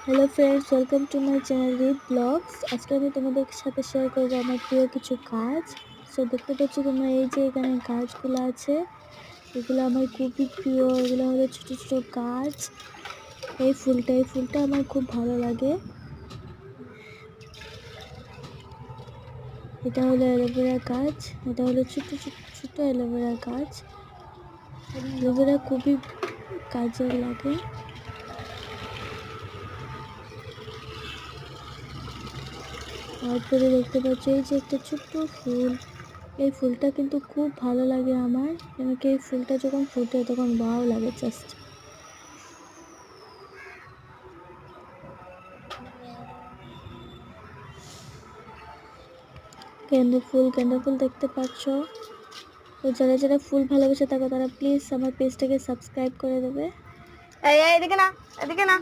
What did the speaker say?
Hello friends, welcome to my channel read blogs. আজকে আমি তোমাদের সাথে শেয়ার করবো আমার প্রিয় কিছু কাজ। সো দেখতে পাচ্ছ তোমরা, এই যে এখানে গাছগুলো আছে, এগুলো আমার খুবই প্রিয়। এগুলো হলো ছোট ছোট গাছ। এই ফুলটা আমার খুব ভালো লাগে। এটা হলো অ্যালোভেরা গাছ। এটা হলো ছোট ছোট ছোট অ্যালোভেরা গাছ। অ্যালোভেরা খুবই কাজে লাগে। তারপরে দেখতে পাচ্ছ এই যে একটা ছোট্ট ফুল। এই ফুলটা কিন্তু খুব ভালো লাগে আমার। আমাকে এই ফুলটা যখন ফুটে তখন ভালো লাগে জাস্ট। গেন্দা ফুল দেখতে পাচ্ছ। তো যারা যারা ফুল ভালোবেসে থাকো তারা প্লিজ আমার পেজটাকে সাবস্ক্রাইব করে দেবে। এই এদিকে না, এদিকে না।